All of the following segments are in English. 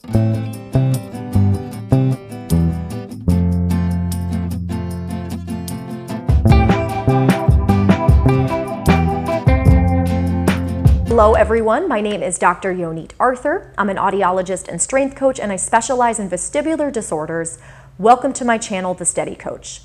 Hello everyone, my name is Dr. Yonit Arthur. I'm an audiologist and strength coach and I specialize in vestibular disorders. Welcome to my channel, The Steady Coach.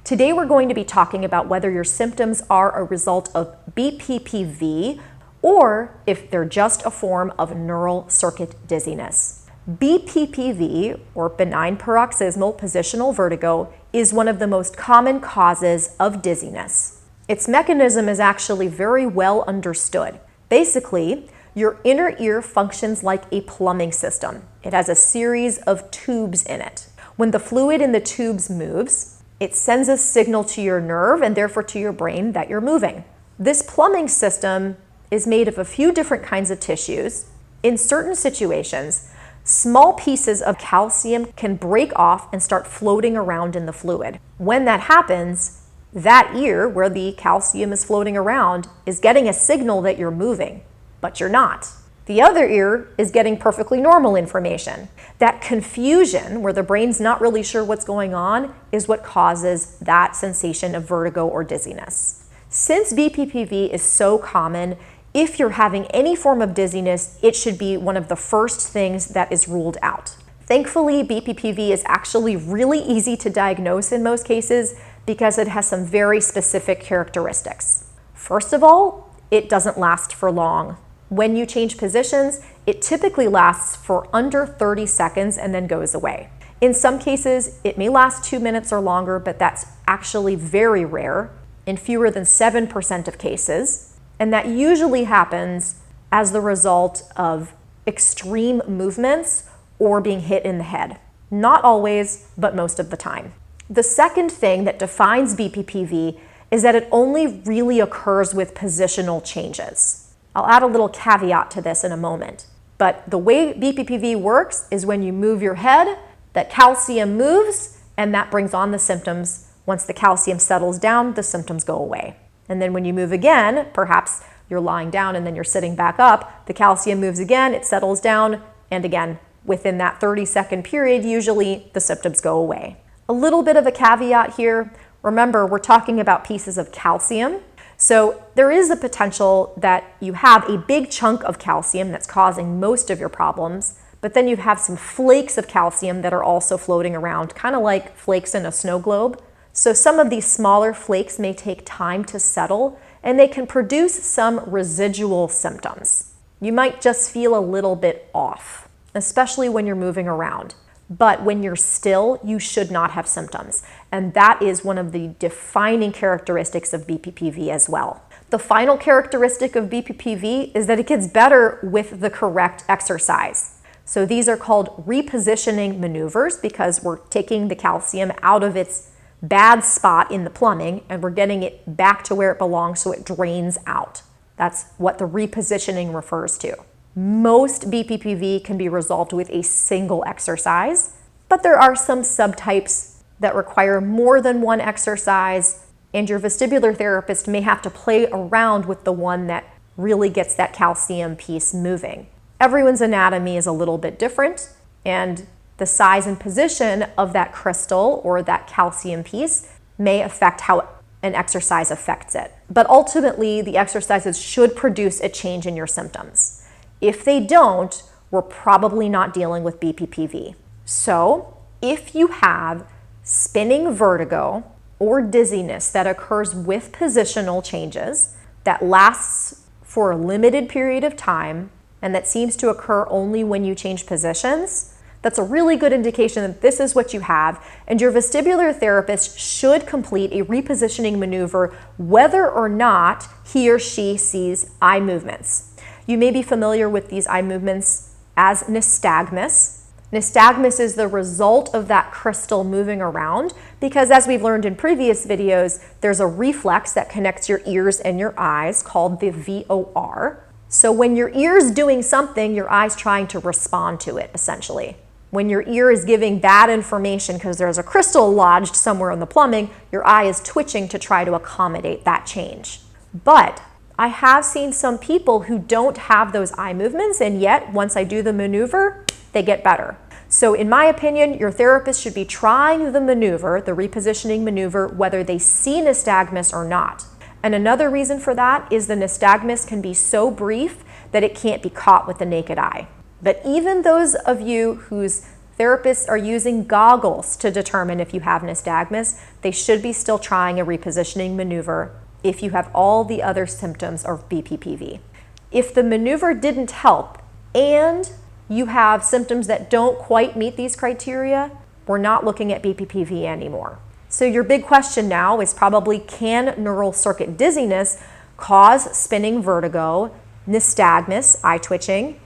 Today we're going to be talking about whether your symptoms are a result of BPPV or if they're just a form of neural circuit dizziness. BPPV, or benign paroxysmal positional vertigo, is one of the most common causes of dizziness. Its mechanism is actually very well understood. Basically, your inner ear functions like a plumbing system. It has a series of tubes in it. When the fluid in the tubes moves, it sends a signal to your nerve and therefore to your brain that you're moving. This plumbing system is made of a few different kinds of tissues. In certain situations, small pieces of calcium can break off and start floating around in the fluid. When that happens, that ear, where the calcium is floating around, is getting a signal that you're moving, but you're not. The other ear is getting perfectly normal information. That confusion, where the brain's not really sure what's going on, is what causes that sensation of vertigo or dizziness. Since BPPV is so common, if you're having any form of dizziness, it should be one of the first things that is ruled out. Thankfully, BPPV is actually really easy to diagnose in most cases because it has some very specific characteristics. First of all, it doesn't last for long. When you change positions, it typically lasts for under 30 seconds and then goes away. In some cases, it may last 2 minutes or longer, but that's actually very rare, in fewer than 7% of cases. And that usually happens as the result of extreme movements or being hit in the head. Not always, but most of the time. The second thing that defines BPPV is that it only really occurs with positional changes. I'll add a little caveat to this in a moment. But the way BPPV works is when you move your head, that calcium moves, and that brings on the symptoms. Once the calcium settles down, the symptoms go away. And then when you move again, perhaps you're lying down and then you're sitting back up, the calcium moves again, it settles down, and again, within that 30-second period, usually the symptoms go away. A little bit of a caveat here. Remember, we're talking about pieces of calcium. So there is a potential that you have a big chunk of calcium that's causing most of your problems, but then you have some flakes of calcium that are also floating around, kind of like flakes in a snow globe. So some of these smaller flakes may take time to settle, and they can produce some residual symptoms. You might just feel a little bit off, especially when you're moving around. But when you're still, you should not have symptoms. And that is one of the defining characteristics of BPPV as well. The final characteristic of BPPV is that it gets better with the correct exercise. So these are called repositioning maneuvers because we're taking the calcium out of its bad spot in the plumbing and we're getting it back to where it belongs so it drains out. That's what the repositioning refers to. Most BPPV can be resolved with a single exercise, but there are some subtypes that require more than one exercise, and your vestibular therapist may have to play around with the one that really gets that calcium piece moving. Everyone's anatomy is a little bit different, and the size and position of that crystal or that calcium piece may affect how an exercise affects it. But ultimately, the exercises should produce a change in your symptoms. If they don't, we're probably not dealing with BPPV. So if you have spinning vertigo or dizziness that occurs with positional changes, that lasts for a limited period of time, and that seems to occur only when you change positions, that's a really good indication that this is what you have, and your vestibular therapist should complete a repositioning maneuver whether or not he or she sees eye movements. You may be familiar with these eye movements as nystagmus. Nystagmus is the result of that crystal moving around because, as we've learned in previous videos, there's a reflex that connects your ears and your eyes called the VOR. So when your ear's doing something, your eye's trying to respond to it, essentially. When your ear is giving bad information because there's a crystal lodged somewhere in the plumbing, your eye is twitching to try to accommodate that change. But I have seen some people who don't have those eye movements, and yet once I do the maneuver, they get better. So in my opinion, your therapist should be trying the maneuver, the repositioning maneuver, whether they see nystagmus or not. And another reason for that is the nystagmus can be so brief that it can't be caught with the naked eye. But even those of you whose therapists are using goggles to determine if you have nystagmus, they should be still trying a repositioning maneuver if you have all the other symptoms of BPPV. If the maneuver didn't help and you have symptoms that don't quite meet these criteria, we're not looking at BPPV anymore. So your big question now is probably, can neural circuit dizziness cause spinning vertigo, nystagmus, eye twitching,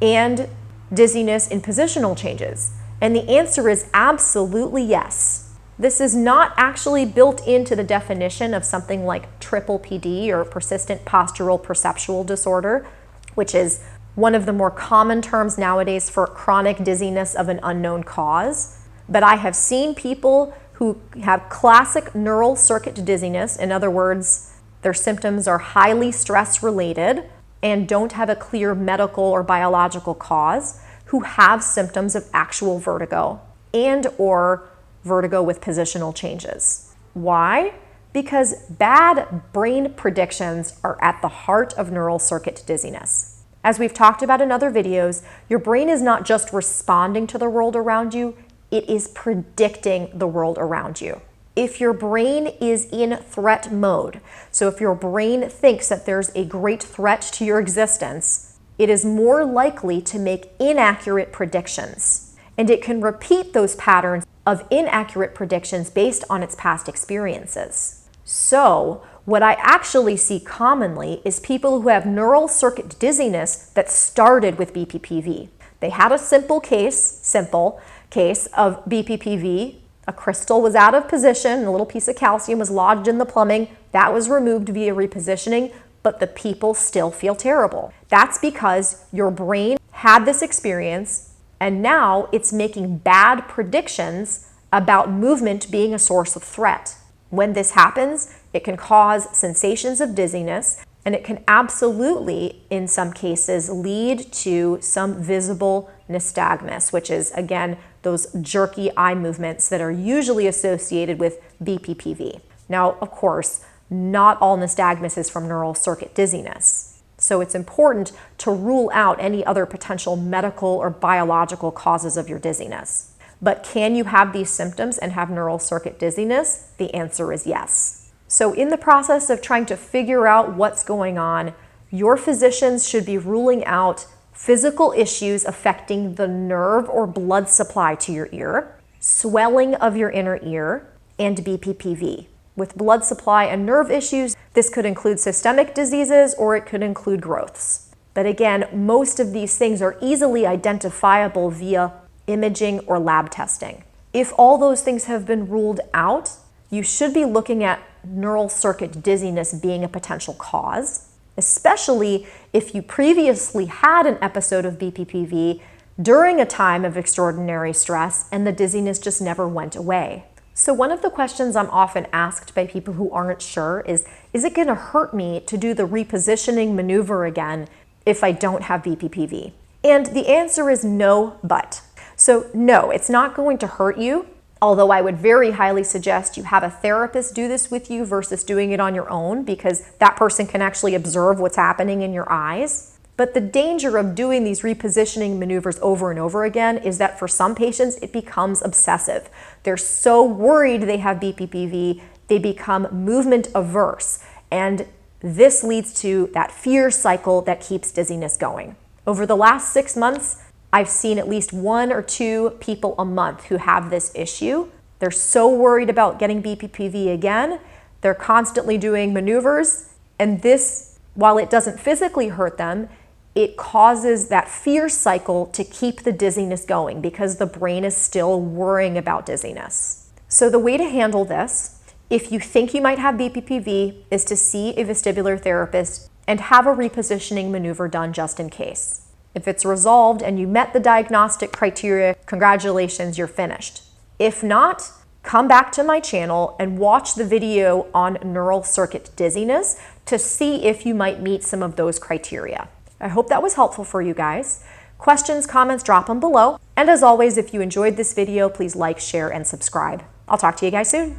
and dizziness in positional changes? And the answer is absolutely yes. This is not actually built into the definition of something like PPPD, or persistent postural perceptual disorder, which is one of the more common terms nowadays for chronic dizziness of an unknown cause. But I have seen people who have classic neural circuit dizziness, in other words, their symptoms are highly stress related and don't have a clear medical or biological cause, who have symptoms of actual vertigo and or vertigo with positional changes. Why? Because bad brain predictions are at the heart of neural circuit dizziness. As we've talked about in other videos, your brain is not just responding to the world around you, it is predicting the world around you. If your brain is in threat mode, so if your brain thinks that there's a great threat to your existence, it is more likely to make inaccurate predictions. And it can repeat those patterns of inaccurate predictions based on its past experiences. So, what I actually see commonly is people who have neural circuit dizziness that started with BPPV. They had a simple case of BPPV. A crystal was out of position, a little piece of calcium was lodged in the plumbing. That was removed via repositioning, but the people still feel terrible. That's because your brain had this experience and now it's making bad predictions about movement being a source of threat. When this happens, it can cause sensations of dizziness, and it can absolutely, in some cases, lead to some visible nystagmus, which is, again, those jerky eye movements that are usually associated with BPPV. Now, of course, not all nystagmus is from neural circuit dizziness. So it's important to rule out any other potential medical or biological causes of your dizziness. But can you have these symptoms and have neural circuit dizziness? The answer is yes. So in the process of trying to figure out what's going on, your physicians should be ruling out physical issues affecting the nerve or blood supply to your ear, swelling of your inner ear, and BPPV. With blood supply and nerve issues, this could include systemic diseases or it could include growths. But again, most of these things are easily identifiable via imaging or lab testing. If all those things have been ruled out, you should be looking at neural circuit dizziness being a potential cause, especially if you previously had an episode of BPPV during a time of extraordinary stress and the dizziness just never went away. So one of the questions I'm often asked by people who aren't sure is it going to hurt me to do the repositioning maneuver again if I don't have BPPV? And the answer is no, but. So no, it's not going to hurt you, although I would very highly suggest you have a therapist do this with you versus doing it on your own, because that person can actually observe what's happening in your eyes. But the danger of doing these repositioning maneuvers over and over again is that for some patients, it becomes obsessive. They're so worried they have BPPV, they become movement averse. And this leads to that fear cycle that keeps dizziness going. Over the last 6 months, I've seen at least 1 or 2 people a month who have this issue. They're so worried about getting BPPV again. They're constantly doing maneuvers. And this, while it doesn't physically hurt them, it causes that fear cycle to keep the dizziness going because the brain is still worrying about dizziness. So the way to handle this, if you think you might have BPPV, is to see a vestibular therapist and have a repositioning maneuver done just in case. If it's resolved and you met the diagnostic criteria, congratulations, you're finished. If not, come back to my channel and watch the video on neural circuit dizziness to see if you might meet some of those criteria. I hope that was helpful for you guys. Questions, comments, drop them below. And as always, if you enjoyed this video, please like, share, and subscribe. I'll talk to you guys soon.